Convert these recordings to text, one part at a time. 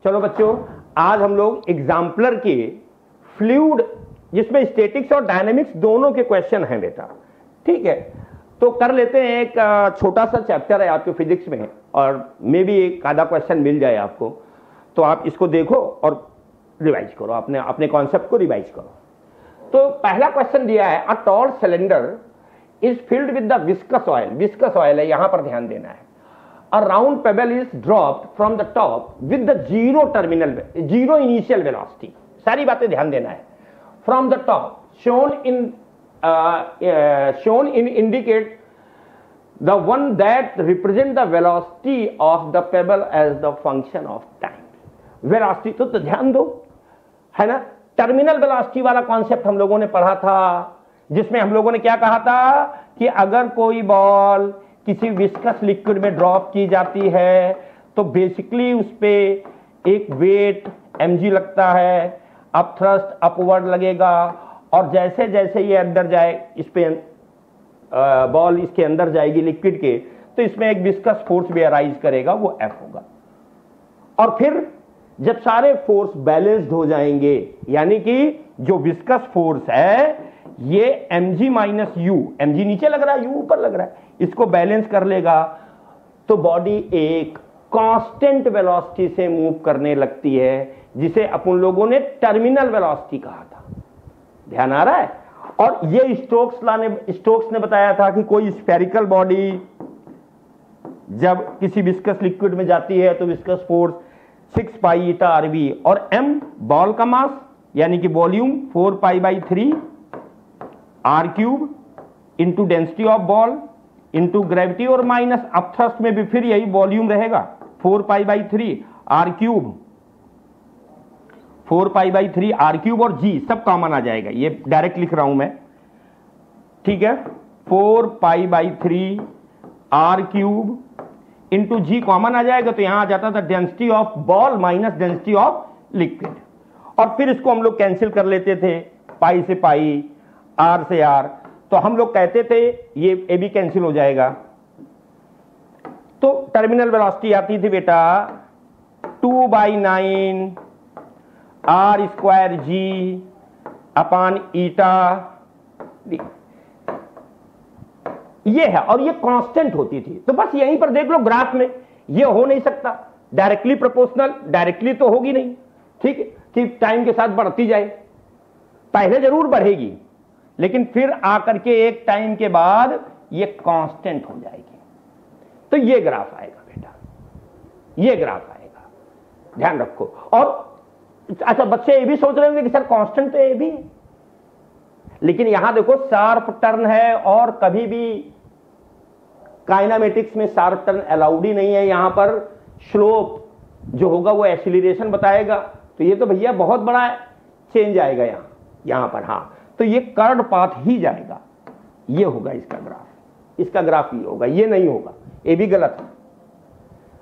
चलो बच्चों, आज हम लोग एग्जाम्पलर के फ्लूइड, जिसमें स्टैटिक्स और डायनेमिक्स दोनों के क्वेश्चन हैं बेटा, ठीक है। तो कर लेते हैं, एक छोटा सा चैप्टर है आपके फिजिक्स में, और मे भी एक आधा क्वेश्चन मिल जाए आपको, तो आप इसको देखो और रिवाइज करो, अपने कॉन्सेप्ट को रिवाइज करो। तो पहला क्वेश्चन दिया है, a tall cylinder is filled with the viscous oil. Viscous oil है, यहां पर ध्यान देना है। A round pebble is dropped from the top with the zero initial velocity. सारी बातें ध्यान देना है। From the top, shown in indicate the one that represent the velocity of the pebble as the function of time. Velocity तो ध्यान दो, है ना। टर्मिनल वेलोसिटी वाला कॉन्सेप्ट हम लोगों ने पढ़ा था, जिसमें हम लोगों ने क्या कहा था कि अगर कोई बॉल किसी विस्कस लिक्विड में ड्रॉप की जाती है तो बेसिकली उस पे एक वेट mg लगता है, अप थ्रस्ट अपवर्ड लगेगा, और जैसे जैसे ये अंदर जाए, इस पे बॉल इसके अंदर जाएगी लिक्विड के, तो इसमें एक विस्कस फोर्स भी अराइज करेगा, वो F होगा। और फिर जब सारे फोर्स बैलेंस्ड हो जाएंगे, यानी कि जो विस्कस फोर्स है ये mg माइनस u, mg नीचे लग रहा है, u ऊपर लग रहा है, इसको बैलेंस कर लेगा, तो बॉडी एक कांस्टेंट वेलोसिटी से मूव करने लगती है, जिसे अपन लोगों ने टर्मिनल वेलोसिटी कहा था। ध्यान आ रहा है। और ये स्टोक्स ने बताया था कि कोई स्फेरिकल बॉडी जब किसी विस्कस लिक्विड में जाती है तो viscous force 6 pi eta r b, और m बॉल का मास यानी कि volume 4 pi by 3 are cube into density of ball into gravity, और माइनस अपथ्रस्ट में भी फिर यही वॉल्यूम रहेगा 4 pi by 3 are cube, 4 pi by 3 are cube, और जी सब कॉमन आ जाएगा, ये डायरेक्ट लिख रहा हूं मैं, ठीक है। 4 pi by 3 are cube into g common आ जाएगा, तो यहां आ जाता था density of ball minus density of liquid, और फिर इसको हम लोग कैंसिल कर लेते थे, पाई से पाई, आर से आर, तो हम लोग कहते थे ये ए भी कैंसिल हो जाएगा। तो टर्मिनल वेलोसिटी आती थी बेटा 2/9 आर स्क्वायर जी अपान ईटा, ये है, और ये कांस्टेंट होती थी। तो बस यहीं पर देख लो ग्राफ में, ये हो नहीं सकता डायरेक्टली प्रोपोर्शनल, डायरेक्टली तो होगी नहीं, ठीक है, कि टाइम के साथ बढ़ती जाए, पहले जरूर बढ़ेगी लेकिन फिर आकर के एक टाइम के बाद ये कांस्टेंट हो जाएगी। तो ये ग्राफ आएगा बेटा, ये ग्राफ आएगा, ध्यान रखो। और अच्छा, बच्चे ये भी सोच रहे होंगे कि सर कांस्टेंट तो ये भी है, लेकिन यहां देखो शार्प टर्न है, और कभी भी काइनेमेटिक्स में शार्प टर्न अलाउड ही नहीं है। यहां पर स्लोप जो होगा वो एक्सीलरेशन बताएगा, तो ये तो भैया बहुत बड़ा चेंज आएगा यहां पर। हाँ, तो ये कर्व पाथ ही जाएगा, ये होगा इसका ग्राफ, इसका ग्राफ ये होगा, ये नहीं होगा, ये भी गलत है।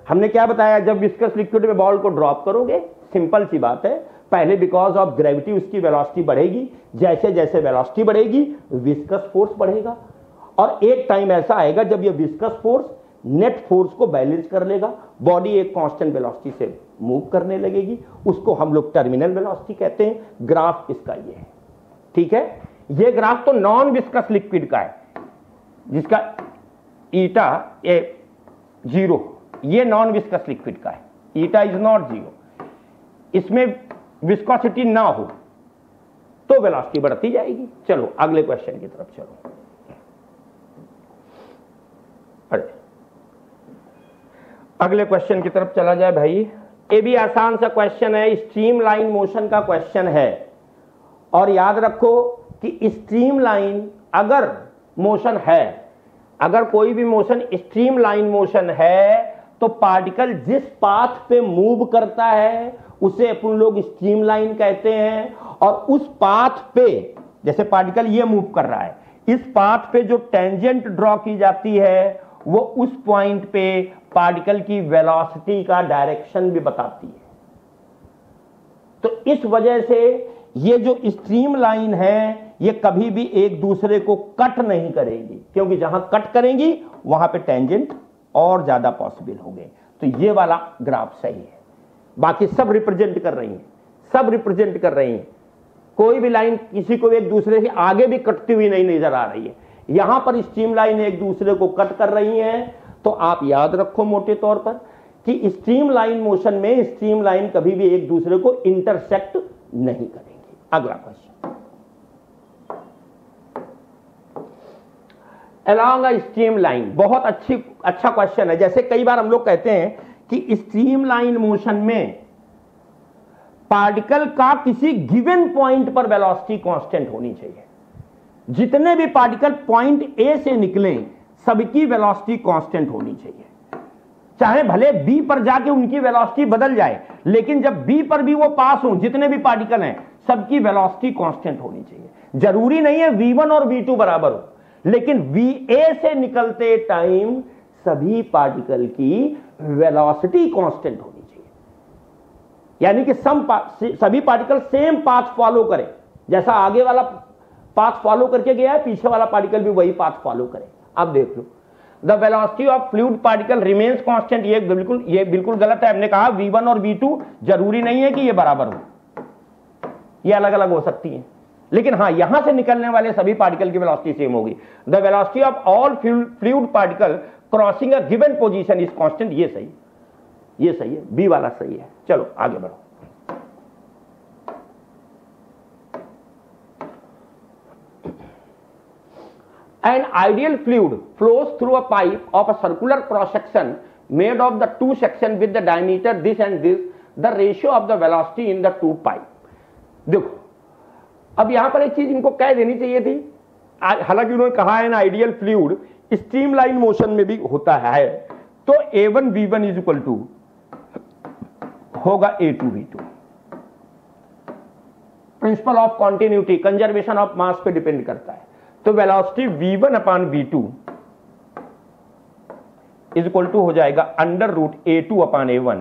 हमने क्या बताया, जब विस्कस लिक्विड में बॉल को ड्रॉप करोगे, सिंपल सी बात है, पहले बिकॉज ऑफ ग्रेविटी उसकी वेलोसिटी बढ़ेगी, जैसे जैसे वेलोसिटी बढ़ेगी विस्कस फोर्स बढ़ेगा, और एक टाइम ऐसा आएगा जब ये विस्कस फोर्स नेट फोर्स को बैलेंस कर लेगा, बॉडी एक कांस्टेंट वेलोसिटी से मूव करने लगेगी, उसको हम लोग टर्मिनल वेलोसिटी कहते हैं। ग्राफ इसका ये है, ठीक है। ये ग्राफ तो नॉन विस्कस लिक्विड का है, जिसका ईटा ए 0, ये नॉन विस्कस लिक्विड का है, ईटा इज नॉट 0, इसमें विस्कोसिटी ना हो तो वेलोसिटी बढ़ती जाएगी। चलो अगले क्वेश्चन की तरफ चलो। अरे अगले क्वेश्चन की तरफ चला जाए भाई। ये भी आसान सा क्वेश्चन है, स्ट्रीमलाइन मोशन का क्वेश्चन है, और याद रखो कि स्ट्रीमलाइन अगर मोशन है, अगर कोई भी मोशन स्ट्रीमलाइन मोशन है, तो पार्टिकल जिस पाथ पे मूव करता है उसे अपन लोग स्ट्रीमलाइन कहते हैं, और उस पाथ पे, जैसे पार्टिकल ये मूव कर रहा है, इस पाथ पे जो टेंजेंट ड्रॉ की जाती है वो उस पॉइंट पे पार्टिकल की वेलोसिटी का डायरेक्शन भी बताती है। तो इस वजह से ये जो स्ट्रीमलाइन है ये कभी भी एक दूसरे को कट नहीं करेंगी, क्योंकि जहां कट करेंगी वहां पे टेंजेंट और ज्यादा पॉसिबल होंगे। तो ये वाला ग्राफ सही है, बाकी सब रिप्रेजेंट कर रही हैं, सब रिप्रेजेंट कर रही हैं। कोई भी लाइन किसी को एक दूसरे से आगे भी कटती हुई नहीं नजर आ रही है। यहां पर स्ट्रीम लाइन एक दूसरे को कट कर रही हैं। तो आप याद रखो मोटे तौर पर कि स्ट्रीम लाइन मोशन में स्ट्रीम लाइन कभी भी एक दूसरे को इंटरसेक्ट नहीं करेंगे। अगला question, along a stream line, बहुत अच्छा क्वेश्चन है। जैसे कई बार हम लोग कहते हैं कि स्ट्रीम लाइन मोशन में पार्टिकल का किसी गिवन पॉइंट पर वेलोसिटी कांस्टेंट होनी चाहिए। जितने भी पार्टिकल पॉइंट ए से निकले सबकी वेलोसिटी कांस्टेंट होनी चाहिए, चाहे भले बी पर जाके उनकी वेलोसिटी बदल जाए, लेकिन जब बी पर भी वो पास हो, जितने भी पार्टिकल हैं सबकी वेलोसिटी कांस्टेंट होनी चाहिए। जरूरी नहीं है V1 और V2 बराबर हो, लेकिन VA से निकलते टाइम सभी पार्टिकल की वेलोसिटी कांस्टेंट होनी चाहिए। यानी कि सभी पार्टिकल सेम पाथ फॉलो करें, जैसा आगे वाला पाथ फॉलो करके गया है पीछे वाला पार्टिकल भी वही पाथ फॉलो करे। अब देख लो, the velocity of fluid particle remains constant, ये बिल्कुल गलत है। हमने कहा V1 और V2 जरूरी नहीं है कि ये बराबर हो, ये अलग अलग हो सकती है, लेकिन हां यहां से निकलने वाले सभी पार्टिकल की वेलोसिटी सेम होगी। The velocity of all fluid particle crossing a given position is constant, ये सही है, बी वाला सही है। चलो आगे बढ़ो। An ideal fluid flows through a pipe of a circular cross section made of the two sections with the diameter this and this, the ratio of the velocity in the two pipe. देखो, अब यहां पर एक चीज इनको कह देनी चाहिए थी, हालांकि उन्होंने कहा है ना आइडियल फ्लूइड स्ट्रीमलाइन मोशन में भी होता है, तो A1 V1 is equal to होगा A2 V2। Principle of continuity, conservation of mass पे डिपेंड करता है। तो velocity V1 upon V2 is equal to हो जाएगा अंडर रूट A2 अपान A1,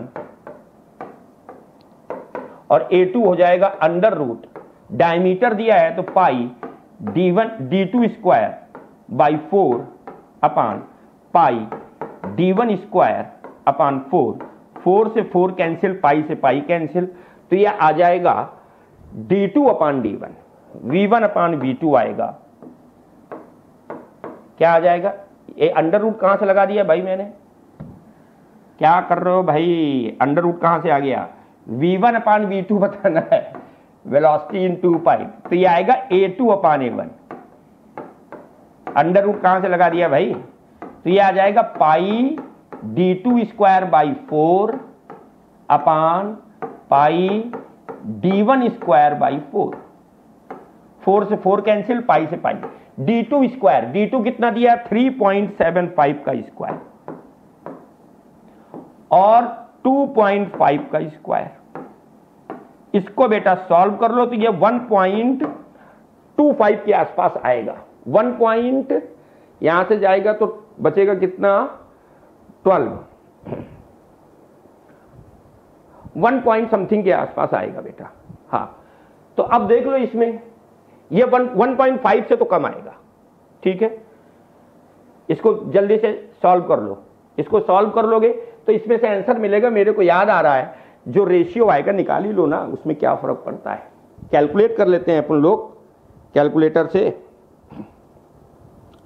और A2 हो जाएगा अंडर रूट, डायमीटर दिया है तो पाई D2 square by 4 upon pi D1 square upon 4 से 4 कैंसिल, पाई से पाई कैंसिल, तो यह आ जाएगा D2 अपान D1, V1 अपान V2 आएगा। क्या आ जाएगा? ये अंडर रूट कहां से लगा दिया भाई मैंने, क्या कर रहे हो भाई, अंडर रूट कहां से आ गया? V1 अपान V2 बताना है, वेलोसिटी इन 2 पाइप, तो ये आएगा A2 अपान A1। अंडर रूट कहां से लगा दिया भाई, तो ये आ जाएगा पाई D2 square by 4 upon pi D1 square by 4 से 4 कैंसिल, पाई से पाई, D2 स्क्वायर, D2 कितना दिया? 3.75 का स्क्वायर और 2.5 का स्क्वायर। इसको बेटा सॉल्व कर लो तो ये 1.25 के आसपास आएगा। 1 यहां से जाएगा तो बचेगा कितना? 12, 1 पॉइंट समथिंग के आसपास आएगा बेटा। हाँ, तो अब देख लो इसमें ये 1.5 से तो कम आएगा, ठीक है। इसको जल्दी से सॉल्व कर लो, इसको सॉल्व कर लोगे तो इसमें से आंसर मिलेगा। मेरे को याद आ रहा है, जो रेशियो आएगा निकाल ही लो ना, उसमें क्या फर्क पड़ता है। कैलकुलेट कर लेते हैं अपन लोग कैलकुलेटर से,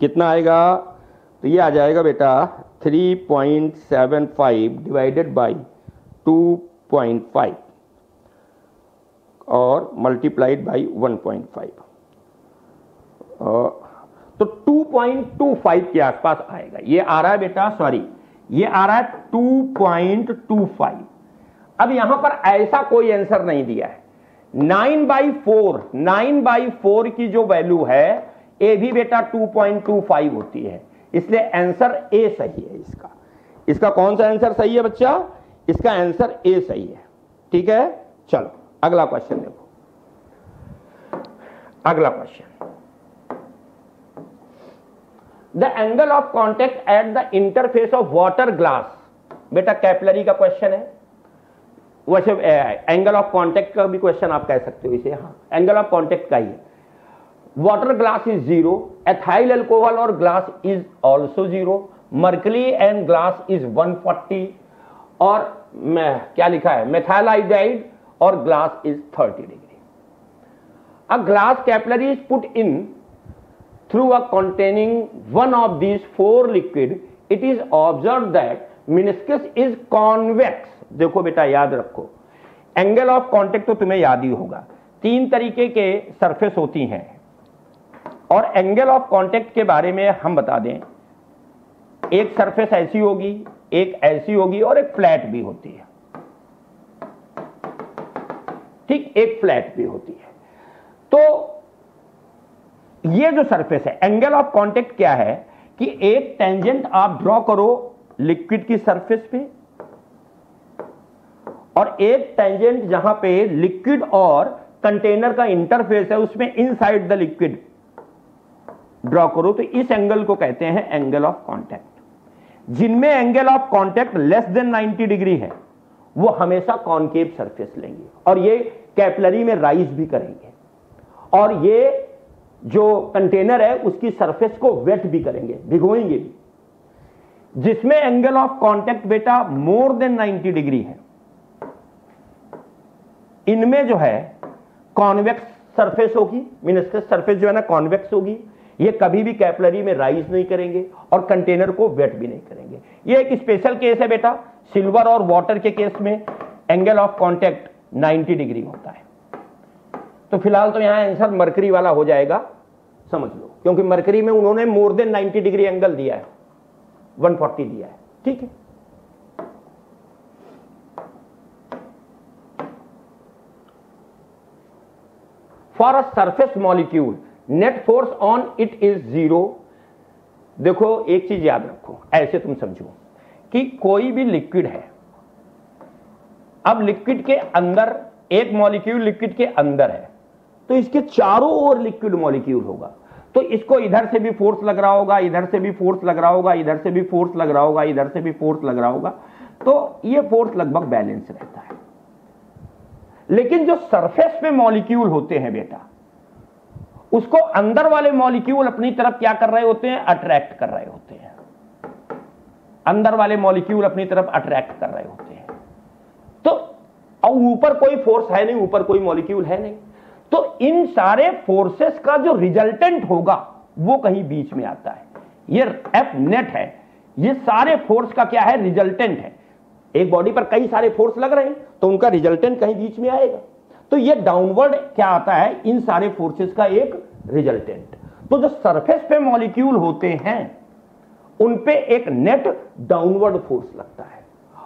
कितना आएगा? तो ये आ जाएगा बेटा 3.75 डिवाइडेड बाई 2.5 और मल्टीप्लाइड बाई 1.5, तो 2.25 के आसपास आएगा। ये आ रहा है बेटा, सॉरी ये आ रहा है 2.25। अब यहां पर ऐसा कोई आंसर नहीं दिया है। 9/4 की जो वैल्यू है ए भी बेटा 2.25 होती है, इसलिए आंसर ए सही है। इसका कौन सा आंसर सही है बच्चा? इसका आंसर ए सही है, ठीक है। चलो अगला क्वेश्चन देखो। अगला question, the angle of contact at the interface of water glass, बेटा कैपिलरी का क्वेश्चन है। वैसे एंगल ऑफ कांटेक्ट का भी क्वेश्चन आप कह सकते हो इसे, हाँ एंगल ऑफ कांटेक्ट का ही है। Water glass is 0, ethyl alcohol और glass is also 0, mercury and glass is 140 और क्या लिखा है, methyl iodide, और glass is 30 degree. A glass capillary is put in through a containing one of these four liquid. It is observed that meniscus is convex. देखो बेटा याद रखो, angle of contact तो तुम्हें याद ही होगा, तीन तरीके के सरफेस होती हैं, और एंगल ऑफ कांटेक्ट के बारे में हम बता दें, एक सरफेस ऐसी होगी, एक ऐसी होगी, और एक फ्लैट भी होती है। ठीक, एक फ्लैट भी होती है। तो ये जो सरफेस है, एंगल ऑफ कांटेक्ट क्या है कि एक टेंजेंट आप ड्रॉ करो लिक्विड की सरफेस पे, और एक टेंजेंट जहां पे लिक्विड और कंटेनर का इंटरफेस है उसमें इनसाइड द लिक्विड ड्रॉ करो, तो इस एंगल को कहते हैं एंगल ऑफ कांटेक्ट। जिनमें angle of contact less than 90 degree है वो हमेशा कॉनकेव सरफेस लेंगे, और ये कैपिलरी में राइज भी करेंगे, और ये जो कंटेनर है उसकी सरफेस को वेट भी करेंगे, भिगोएंगे भी। जिसमें एंगल ऑफ कांटेक्ट बेटा मोर देन 90 डिग्री है, इनमें जो है कॉन्वेक्स सरफेस होगी, मेनिस्कस सरफेस जो है ना कॉन्वेक्स होगी, ये कभी भी कैपिलरी में राइज नहीं करेंगे और कंटेनर को वेट भी नहीं करेंगे। ये एक स्पेशल केस है बेटा, सिल्वर और वाटर के केस में एंगल ऑफ कांटेक्ट 90 डिग्री होता है। तो फिलहाल तो यहां आंसर मरकरी वाला हो जाएगा, समझ लो, क्योंकि मरकरी में उन्होंने मोर देन 90 डिग्री एंगल दिया है, 140 दिया है। ठीक है, for a surface molecule net force on it is 0। देखो एक चीज याद रखो, ऐसे तुम समझो कि कोई भी लिक्विड है, अब लिक्विड के अंदर एक मॉलिक्यूल लिक्विड के अंदर है, तो इसके चारों ओर लिक्विड मॉलिक्यूल होगा, तो इसको इधर से भी फोर्स लग रहा होगा, इधर से भी फोर्स लग रहा होगा, इधर से भी फोर्स लग रहा होगा, इधर से भी फोर्स लग रहा होगा, तो ये फोर्स लगभग बैलेंस रहता है। लेकिन जो सरफेस पे मॉलिक्यूल होते हैं बेटा, उसको अंदर वाले मॉलिक्यूल अपनी तरफ क्या कर रहे होते हैं, अट्रैक्ट कर रहे होते हैं। अंदर वाले मॉलिक्यूल अपनी तरफ अट्रैक्ट कर रहे होते हैं, तो और ऊपर कोई फोर्स है नहीं, ऊपर कोई मॉलिक्यूल है नहीं, तो इन सारे फोर्सेस का जो रिजल्टेंट होगा वो कहीं बीच में आता है। ये एफ नेट है, ये सारे फोर्स का क्या है, रिजल्टेंट है। एक बॉडी पर कई सारे फोर्स लग रहे हैं तो उनका रिजल्टेंट कहीं बीच में आएगा, तो ये डाउनवर्ड क्या आता है, इन सारे फोर्सेस का एक रिजल्टेंट। तो जो सरफेस पे मॉलिक्यूल होते हैं उन पे एक नेट डाउनवर्ड फोर्स लगता है,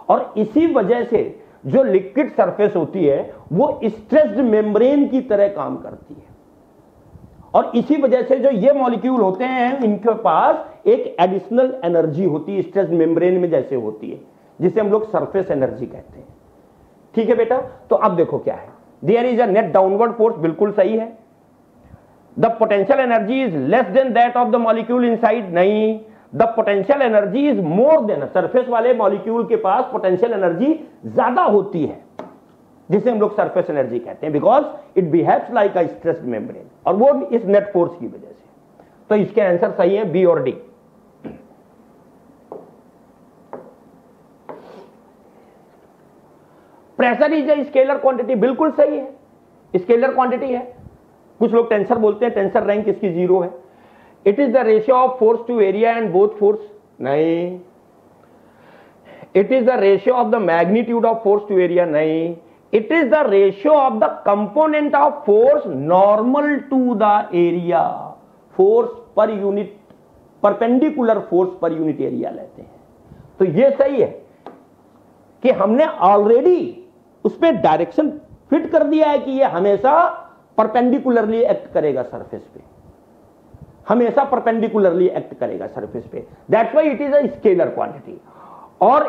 और इसी वजह से जो लिक्विड सरफेस होती है वो स्ट्रेस्ड मेम्ब्रेन की तरह काम करती है, और इसी वजह से जो ये मॉलिक्यूल होते हैं इनके पास एक एडिशनल एनर्जी होती है, स्ट्रेस्ड मेम्ब्रेन में जैसे होती है, जिसे हम लोग सरफेस एनर्जी कहते हैं। ठीक है बेटा, तो अब देखो क्या है, there is a net downward force, बिल्कुल सही है। The potential energy is less than that of the molecule inside, नहीं, the potential energy is more than, surface वाले मॉलिक्यूल के पास पोटेंशियल एनर्जी ज्यादा होती है, जिसे हम लोग सरफेस एनर्जी कहते हैं, because it behaves like a stressed membrane, और वो इस नेट फोर्स की वजह से। तो इसके आंसर सही है बी और D. Pressure is a scalar quantity, बिल्कुल सही है, स्केलर क्वांटिटी है। कुछ लोग टेंसर बोलते हैं, टेंसर रैंक इसकी 0 है। It is the ratio of force to area and both force, नहीं। It is the ratio of the magnitude of force to area, नहीं। It is the ratio of the component of force normal to the area, force per unit, perpendicular force per unit area लेते हैं। तो यह सही है कि हमने already उसमें डायरेक्शन फिट कर दिया है कि यह हमेशा परपेंडिकुलरली एक्ट करेगा सरफेस पे, हमेशा परपेंडिकुलरली एक्ट करेगा सरफेस पे, that's why it is a scalar quantity. और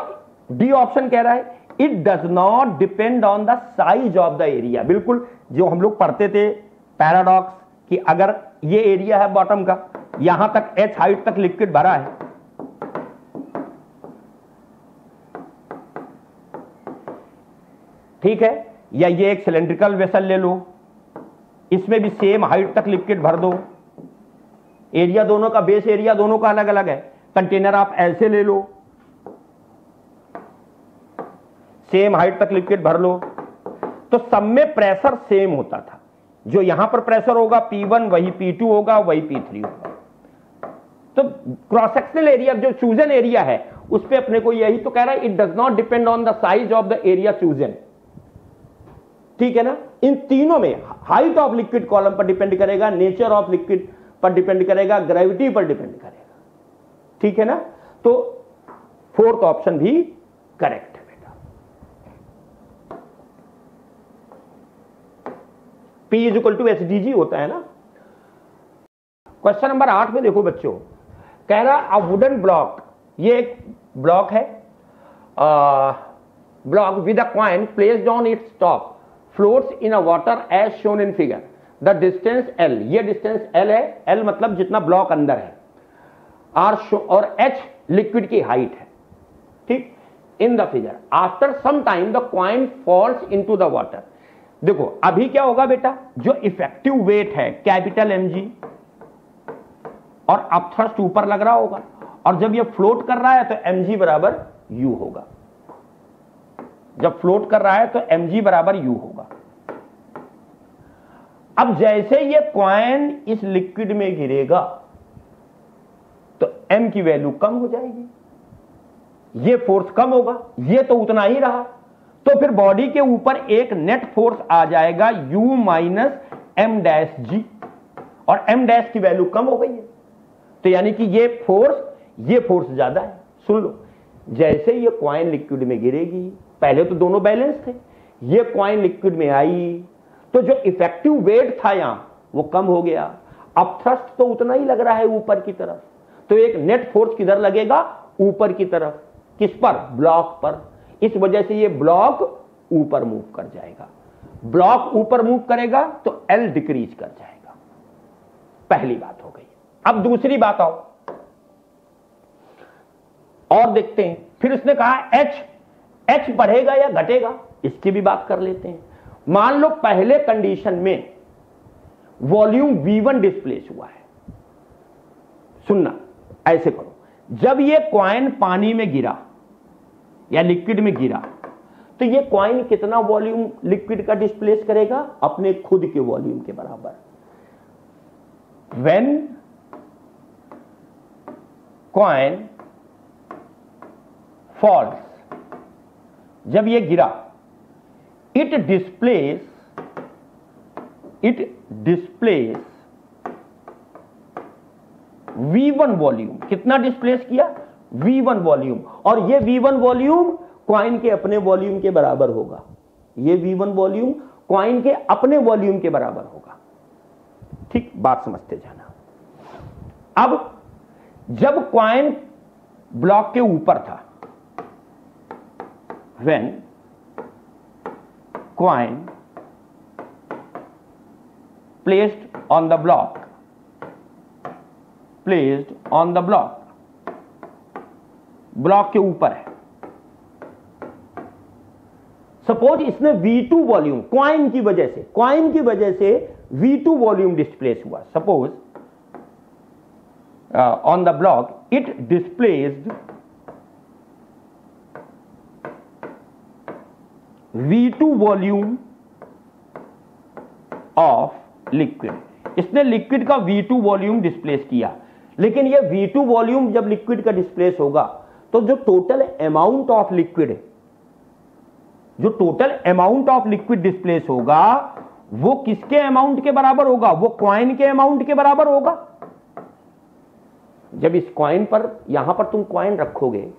डी ऑप्शन कह रहा है it does not depend on the size of the area, बिल्कुल जो हम लोग पढ़ते थे पैराडॉक्स कि अगर ये एरिया है बॉटम का, यहां तक h हाइट तक लिक्विड भरा है, ठीक है, या ये एक सिलेंड्रिकल वेसल ले लो, इसमें भी सेम हाइट तक लिक्विड भर दो, एरिया दोनों का, बेस एरिया दोनों का अलग अलग है। कंटेनर आप ऐसे ले लो, सेम हाइट तक लिक्विड भर लो, तो सब में प्रेशर सेम होता था। जो यहां पर प्रेशर होगा P1 वही P2 होगा, वही P3 होगा। तो क्रॉस सेक्शनल एरिया जो चूजन एरिया है उस पे अपने को यही तो कह रहा है, it does not depend on the size of the area chosen. ठीक है ना। इन तीनों में हाइट ऑफ लिक्विड कॉलम पर डिपेंड करेगा, नेचर ऑफ लिक्विड पर डिपेंड करेगा, ग्रेविटी पर डिपेंड करेगा। ठीक है ना। तो फोर्थ ऑप्शन भी करेक्ट है बेटा। P = SdG होता है ना। क्वेश्चन नंबर 8 में देखो बच्चों, कह रहा अ वुडन ब्लॉक, ये एक ब्लॉक है, block with a coin placed on its top floats in a water as shown in figure, the distance L, ये डिस्टेंस L है, L मतलब जितना ब्लॉक अंदर है, और H लिक्विड की हाइट है। ठीक, in the figure after some time the coin falls into the water. देखो अभी क्या होगा बेटा, जो इफेक्टिव वेट है कैपिटल mg, और अपथ्रस्ट ऊपर लग रहा होगा, और जब ये फ्लोट कर रहा है तो mg बराबर u होगा। जब फ्लोट कर रहा है तो mg बराबर u होगा। अब जैसे ये कॉइन इस लिक्विड में गिरेगा तो m की वैल्यू कम हो जाएगी, ये फोर्स कम होगा, ये तो उतना ही रहा, तो फिर बॉडी के ऊपर एक नेट फोर्स आ जाएगा u - m-g, और m' की वैल्यू कम हो गई है। तो यानी कि ये फोर्स ज्यादा है। सुन लो, जैसे ये कॉइन लिक्विड में गिरेगी, पहले तो दोनों बैलेंस थे, ये कॉइन लिक्विड में आई तो जो इफेक्टिव वेट था यहां वो कम हो गया, अब थ्रस्ट तो उतना ही लग रहा है ऊपर की तरफ, तो एक नेट फोर्स किधर लगेगा, ऊपर की तरफ। किस पर, ब्लॉक पर। इस वजह से ये ब्लॉक ऊपर मूव कर जाएगा। ब्लॉक ऊपर मूव करेगा तो L डिक्रीज कर जाएगा। पहली बात हो गई। अब दूसरी बात आओ और देखते हैं। फिर उसने कहा H बढ़ेगा या घटेगा, इसकी भी बात कर लेते हैं। मान लो पहले कंडीशन में वॉल्यूम V1 डिस्प्लेस हुआ है। सुनना, ऐसे करो, जब ये कॉइन पानी में गिरा या लिक्विड में गिरा तो ये कॉइन कितना वॉल्यूम लिक्विड का डिस्प्लेस करेगा, अपने खुद के वॉल्यूम के बराबर। व्हेन कॉइन फॉल्स, जब ये गिरा, इट डिस्प्लेस V1 वॉल्यूम। कितना डिस्प्लेस किया, V1 वॉल्यूम, और ये V1 वॉल्यूम कॉइन के अपने वॉल्यूम के बराबर होगा। ये V1 वॉल्यूम कॉइन के अपने वॉल्यूम के बराबर होगा। ठीक, बात समझते जाना। अब जब कॉइन ब्लॉक के ऊपर था, when coin placed on the block, block के ऊपर है। सपोज इसने V2 वॉल्यूम कॉइन की वजह से V2 वॉल्यूम डिस्प्लेस हुआ। Suppose on the block it displaced V2 volume of liquid. इसने लिक्विड का V2 वॉल्यूम डिस्प्लेस किया, लेकिन ये V2 वॉल्यूम जब लिक्विड का डिस्प्लेस होगा तो जो total amount of liquid displace होगा वो किसके अमाउंट के बराबर होगा, वो कॉइन के अमाउंट के बराबर होगा। जब इस कॉइन पर, यहां पर तुम कॉइन रखोगे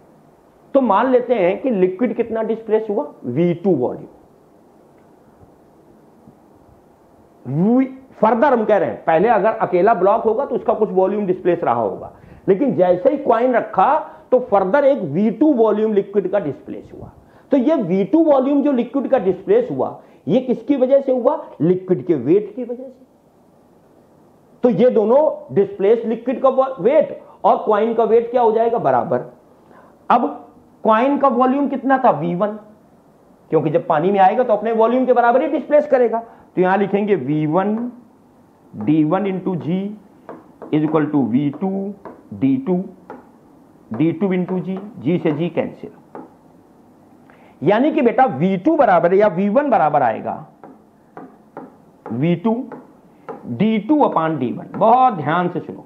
तो मान लेते हैं कि लिक्विड कितना डिस्प्लेस हुआ, V2 वॉल्यूम। फर्दर हम कह रहे हैं, पहले अगर अकेला ब्लॉक होगा तो उसका कुछ वॉल्यूम डिस्प्लेस रहा होगा, लेकिन जैसे ही कॉइन रखा तो फर्दर एक V2 वॉल्यूम लिक्विड का डिस्प्लेस हुआ। तो ये V2 वॉल्यूम जो लिक्विड का डिस्प्लेस हुआ, ये किसकी वजह से हुआ, लिक्विड के वेट की वजह से। तो ये दोनों डिस्प्लेस लिक्विड का वेट और कॉइन का वेट क्या हो जाएगा, बराबर। अब कॉइन का वॉल्यूम कितना था, V1, क्योंकि जब पानी में आएगा तो अपने वॉल्यूम के बराबर ही डिस्प्लेस करेगा। तो यहां लिखेंगे V1 d1 into G is equal to V2 d2 इंटू G, G से G कैंसिल। यानी कि बेटा V2 बराबर या V1 बराबर आएगा V2 D2 अपान D1। बहुत ध्यान से सुनो,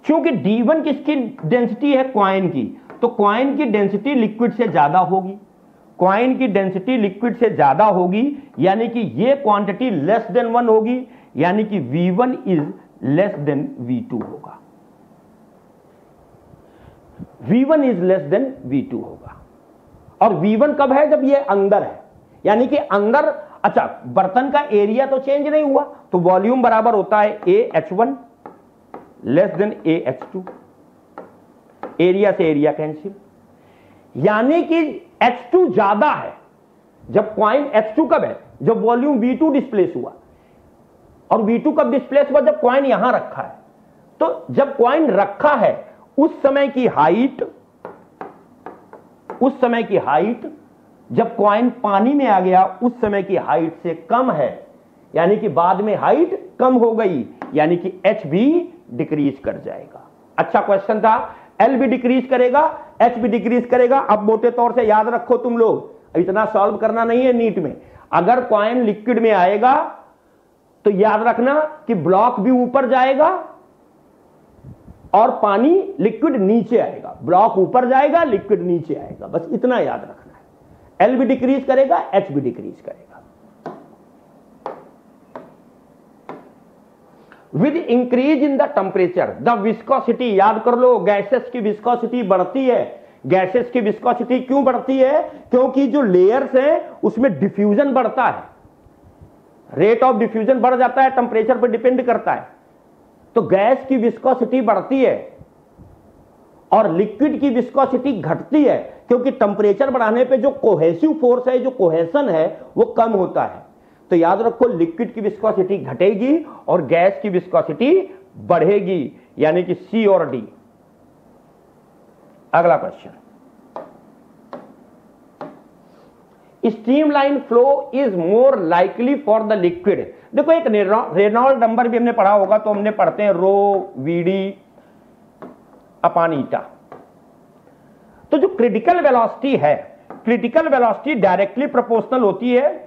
क्योंकि D1 किसकी डेंसिटी है? क्वाइन की। तो क्वाइन की डेंसिटी लिक्विड से ज्यादा होगी, क्वाइन की डेंसिटी लिक्विड से ज्यादा होगी, यानी कि ये क्वांटिटी लेस देन 1 होगी, यानी कि V1 is less then V2 होगा। V1 is less then V2 होगा। और V1 कब है? जब ये अंदर है, यानी कि अंदर। अच्छा, बर्तन का एरिया तो चेंज नहीं हुआ, तो वॉल्यूम बराबर होता है AH1 less than AH2। Area से एरिया कैंसिल, यानी कि H2 ज्यादा है। जब क्वाइन H2 कब है? जब वॉल्यूम V2 डिस्प्लेस हुआ। और V2 कब डिस्प्लेस हुआ? जब क्वाइन यहां रखा है। तो जब क्वाइन रखा है उस समय की हाइट, जब क्वाइन पानी में आ गया उस समय की हाइट से कम है, यानी कि बाद में हाइट कम हो गई, यानी कि H भी डिक्रीज कर जाएगा। अच्छा क्वेश्चन था। L भी डिक्रीज करेगा, H भी डिक्रीज करेगा। अब मोटे तौर से याद रखो तुम लोग, इतना सॉल्व करना नहीं है नीट में। अगर क्वाइन लिक्विड में आएगा तो याद रखना कि ब्लॉक भी ऊपर जाएगा और पानी लिक्विड नीचे आएगा। ब्लॉक ऊपर जाएगा, लिक्विड नीचे आएगा, बस इतना याद रखना है। L भी डिक्रीज करेगा, H भी डिक्रीज करेगा। With increase in the temperature the viscosity, याद कर लो, गैसेस की विस्कोसिटी बढ़ती है। गैसेस की विस्कोसिटी क्यों बढ़ती है? क्योंकि जो लेयर्स हैं उसमें डिफ्यूजन बढ़ता है, रेट ऑफ डिफ्यूजन बढ़ जाता है, टेम्परेचर पर डिपेंड करता है। तो गैस की विस्कोसिटी बढ़ती है और लिक्विड की विस्कोसिटी घटती है, क्योंकि टेम्परेचर बढ़ाने पे जो कोहेसिव फोर्स है, जो कोहेशन है, वो कम होता है। तो याद रखो, लिक्विड की विस्कोसिटी घटेगी और गैस की विस्कोसिटी बढ़ेगी, यानी कि C और D। अगला question, streamline flow is more likely for the liquid. देखो, एक रेनॉल्ड नंबर भी हमने पढ़ा होगा, तो हमने पढ़ते हैं रो VD अपान ईटा। तो जो क्रिटिकल वेलोसिटी है, क्रिटिकल वेलोसिटी डायरेक्टली प्रोपोर्शनल होती है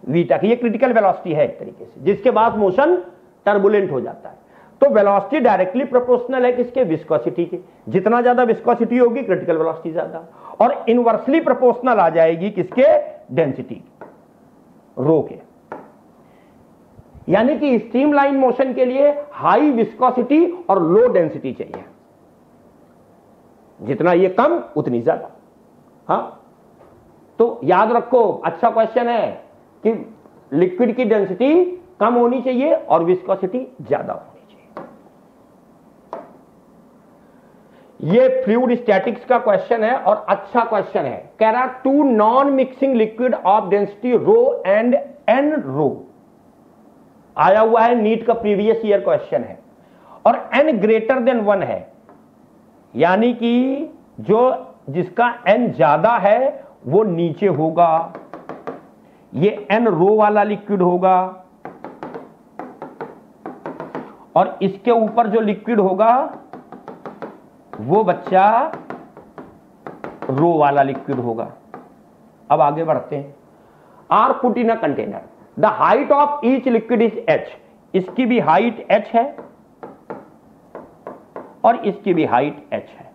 वीटा की। ये क्रिटिकल वेलोसिटी है एक तरीके से, जिसके बाद मोशन टर्बुलेंट हो जाता है। तो वेलोसिटी डायरेक्टली प्रोपोर्शनल है किसके? विस्कोसिटी के। जितना ज्यादा विस्कोसिटी होगी क्रिटिकल वेलोसिटी ज्यादा, और इनवर्सली प्रोपोर्शनल आ जाएगी किसके? डेंसिटी, रो के। यानी कि स्ट्रीमलाइन मोशन के लिए हाई विस्कोसिटी और लो डेंसिटी चाहिए। जितना ये कम उतनी ज्यादा। हाँ, तो याद रखो, अच्छा क्वेश्चन है कि लिक्विड की डेंसिटी कम होनी चाहिए और विस्कोसिटी ज्यादा होनी चाहिए। ये फ्लूइड स्टैटिक्स का क्वेश्चन है और अच्छा क्वेश्चन है। कह रहा two non mixing liquid of density rho and n rho, आया हुआ है, नीट का प्रीवियस ईयर क्वेश्चन है। और n ग्रेटर देन 1 है, यानी कि जो जिसका n ज्यादा है वो नीचे होगा, ये n रो वाला लिक्विड होगा, और इसके ऊपर जो लिक्विड होगा वो बच्चा रो वाला लिक्विड होगा। अब आगे बढ़ते हैं। Are put in a container, the height of each liquid is h। इसकी भी हाइट h है और इसकी भी हाइट h है।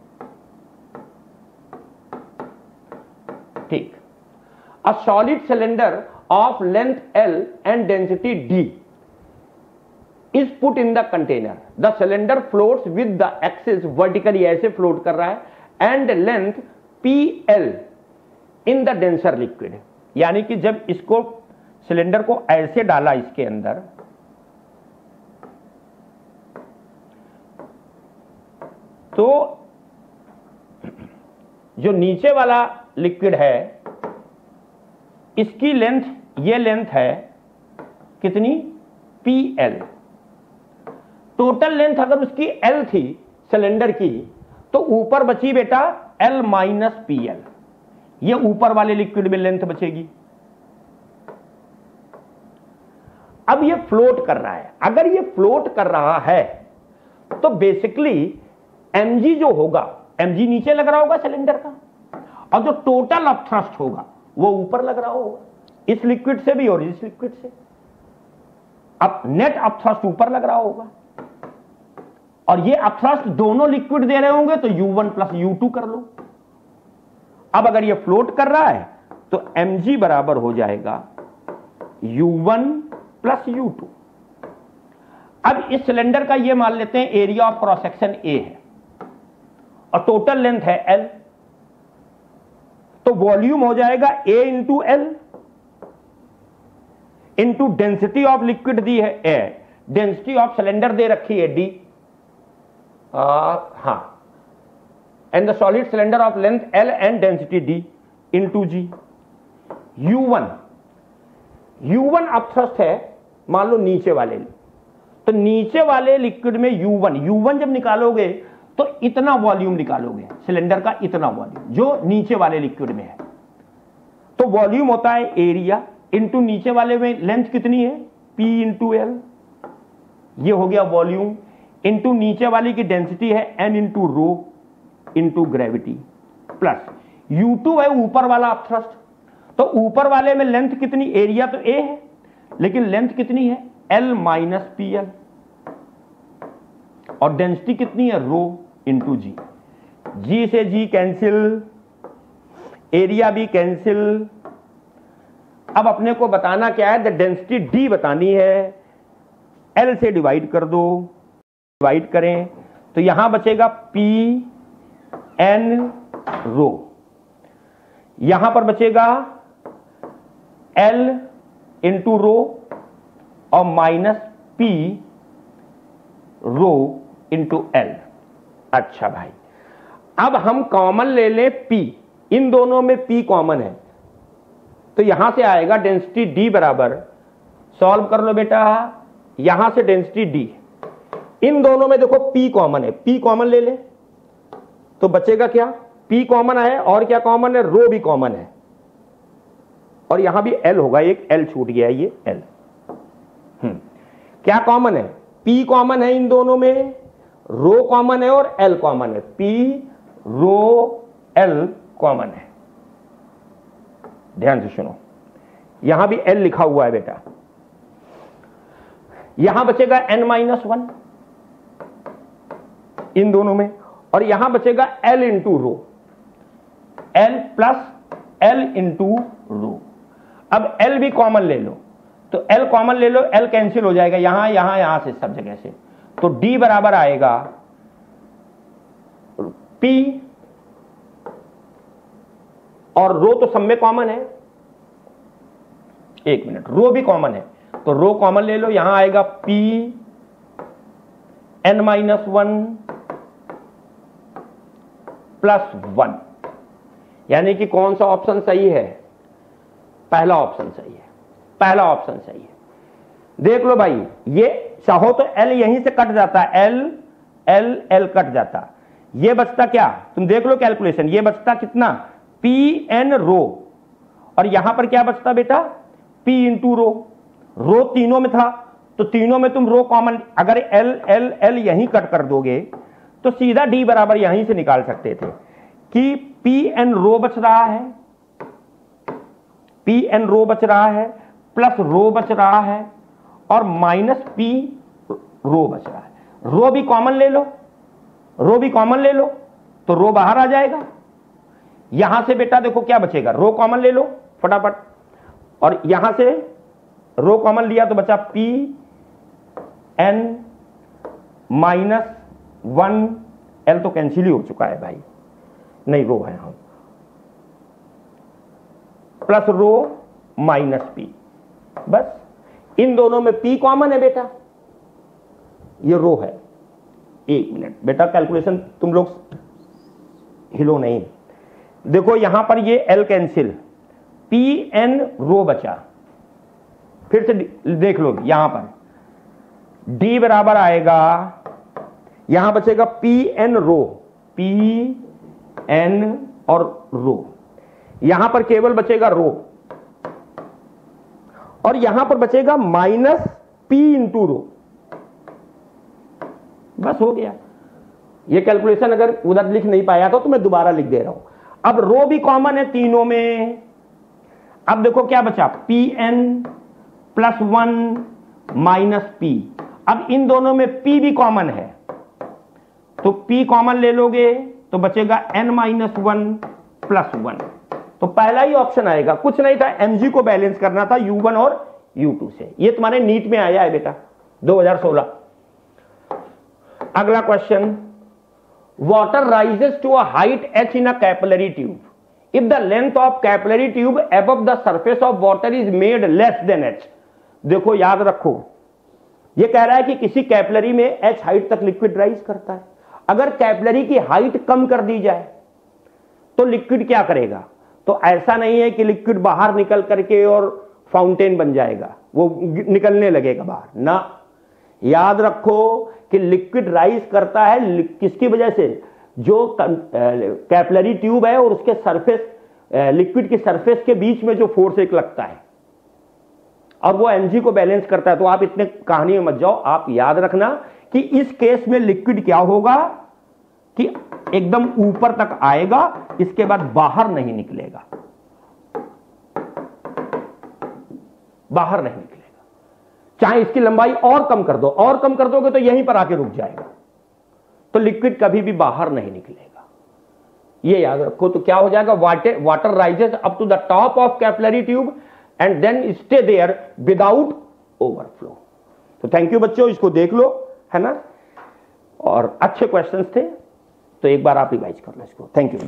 ठीक। A solid cylinder of length L and density D is put in the container. The cylinder floats with the axis vertically, ऐसे float कर रहा है, and length PL in the denser liquid। यानी कि जब इसको सिलेंडर को ऐसे डाला इसके अंदर, तो जो नीचे वाला लिक्विड है इसकी लेंथ, ये लेंथ है कितनी? PL। टोटल लेंथ अगर उसकी L थी सिलेंडर की, तो ऊपर बची बेटा L माइनस PL। ये ऊपर वाले लिक्विड में लेंथ बचेगी। अब ये फ्लोट कर रहा है। अगर ये फ्लोट कर रहा है तो बेसिकली mg जो होगा, mg नीचे लग रहा होगा सिलेंडर का, और जो टोटल अपथ्रस्ट होगा वो ऊपर लग रहा होगा, इस लिक्विड से भी और इस लिक्विड से। अब नेट अपथ्रस्ट ऊपर लग रहा होगा, और ये अपथ्रस्ट दोनों लिक्विड दे रहे होंगे तो U1 प्लस U2 कर लो। अब अगर ये फ्लोट कर रहा है तो mg बराबर हो जाएगा U1 प्लस U2। अब इस सिलेंडर का ये मान लेते हैं area of cross section A है और टोटल लेंथ है L, तो वॉल्यूम हो जाएगा A into L into density of liquid दी है A, डेंसिटी ऑफ सिलेंडर दे रखी है D, हाँ, and the solid cylinder of length L and density D into G। U1 upthrust है मान लो नीचे वाले, तो नीचे वाले लिक्विड में U1 जब निकालोगे तो इतना वॉल्यूम निकालोगे, सिलेंडर का इतना वॉल्यूम जो नीचे वाले लिक्विड में है। तो वॉल्यूम होता है एरिया इंटू नीचे वाले में लेंथ कितनी है P इंटू L, ये हो गया वॉल्यूम, इंटू नीचे वाली की डेंसिटी है N into rho into gravity, plus U2 है ऊपर वाला अपथ्रस्ट, तो ऊपर वाले में लेंथ कितनी, एरिया तो A है लेकिन लेंथ कितनी है L माइनस PL, और डेंसिटी कितनी है रो इंटू G। G से G कैंसिल, एरिया भी कैंसिल। अब अपने को बताना क्या है, द डेंसिटी D बतानी है, L से डिवाइड कर दो, डिवाइड करें तो यहां बचेगा P N रो, यहां पर बचेगा L इंटू रो और minus P rho into L। अच्छा भाई, अब हम कॉमन ले लें P, इन दोनों में P कॉमन है तो यहां से आएगा डेंसिटी D बराबर, सॉल्व कर लो बेटा, यहां से डेंसिटी D, इन दोनों में देखो P कॉमन है, P कॉमन ले ले तो बचेगा क्या, P कॉमन है और क्या कॉमन है, रो भी कॉमन है, और यहां भी L होगा, एक L छूट गया, ये L। क्या कॉमन है, P कॉमन है इन दोनों में, रो कॉमन है और L कॉमन है, P रो L कॉमन है। ध्यान से सुनो, यहां भी L लिखा हुआ है बेटा, यहां बचेगा N-1 इन दोनों में, और यहां बचेगा L into rho, L plus L into rho. अब L भी कॉमन ले लो, तो L कॉमन ले लो, L कैंसिल हो जाएगा यहां यहां यहां से सब जगह से, तो D बराबर आएगा P, और रो तो सब में कॉमन है, एक मिनट, रो भी कॉमन है तो रो कॉमन ले लो, यहां आएगा P N-1 प्लस 1, यानी कि कौन सा ऑप्शन सही है, पहला ऑप्शन सही है, पहला ऑप्शन सही है। देख लो भाई, ये चाहो तो L यहीं से कट जाता है, L कट जाता, ये बचता क्या, तुम देख लो कैलकुलेशन, ये बचता कितना P N रो, और यहां पर क्या बचता बेटा P इंटू रो तीनों में था तो तीनों में तुम रो कॉमन, अगर L यहीं कट कर दोगे तो सीधा D बराबर यहीं से निकाल सकते थे कि P N रो बच रहा है, P N रो बच रहा है, प्लस रो बच रहा है, और माइनस P रो बच रहा है। रो भी कॉमन ले लो, रो भी कॉमन ले लो तो रो बाहर आ जाएगा, यहां से बेटा देखो क्या बचेगा, रो कॉमन ले लो फटाफट, और यहां से रो कॉमन लिया तो बचा P N माइनस 1, L तो कैंसिल ही हो चुका है भाई, नहीं रो है, हम प्लस रो माइनस P, बस इन दोनों में P कॉमन है बेटा, ये रो है। एक मिनट बेटा, कैलकुलेशन तुम लोग हिलो नहीं, देखो यहां पर ये L कैंसिल, P N रो बचा, फिर से देख लो यहां पर D बराबर आएगा, यहां बचेगा P N रो, P N और रो, यहां पर केवल बचेगा रो, और यहां पर बचेगा माइनस P इंटू रो, बस हो गया। ये कैलकुलेशन अगर उधर लिख नहीं पाया तो मैं दोबारा लिख दे रहा हूं। अब रो भी कॉमन है तीनों में। अब देखो क्या बचा, Pn प्लस 1 माइनस P। अब इन दोनों में P भी कॉमन है, तो P कॉमन ले लोगे तो बचेगा n माइनस 1 प्लस 1। तो पहला ही ऑप्शन आएगा, कुछ नहीं था, mg को बैलेंस करना था U1 और U2 से। ये तुम्हारे नीट में आया है बेटा 2016। अगला question, water rises to a height h in a capillary tube if the length of capillary tube above the surface of water is made less than h। देखो याद रखो, ये कह रहा है कि किसी कैपिलरी में h हाइट तक लिक्विड राइज करता है। अगर कैपिलरी की हाइट कम कर दी जाए तो लिक्विड क्या करेगा? तो ऐसा नहीं है कि लिक्विड बाहर निकल करके और फाउंटेन बन जाएगा, वो निकलने लगेगा बाहर ना। याद रखो कि लिक्विड राइज करता है किसकी वजह से? जो कैपिलरी ट्यूब है और उसके सरफेस, लिक्विड की सरफेस के बीच में जो फोर्स एक लगता है, और वो mg को बैलेंस करता है। तो आप इतने कहानी में मत जाओ, आप याद रखना कि इस केस में लिक्विड क्या होगा कि एकदम ऊपर तक आएगा, इसके बाद बाहर नहीं निकलेगा, बाहर नहीं निकलेगा। चाहे इसकी लंबाई और कम कर दो, और कम कर दोगे तो यहीं पर आके रुक जाएगा, तो लिक्विड कभी भी बाहर नहीं निकलेगा, ये याद रखो। तो क्या हो जाएगा, water rises up to the top of capillary tube and then stay there without overflow. तो थैंक यू बच्चों, इसको देख लो, है ना, और अच्छे क्वेश्चंस थे, तो एक बार आप रिवाइज कर लो इसको। Thank you.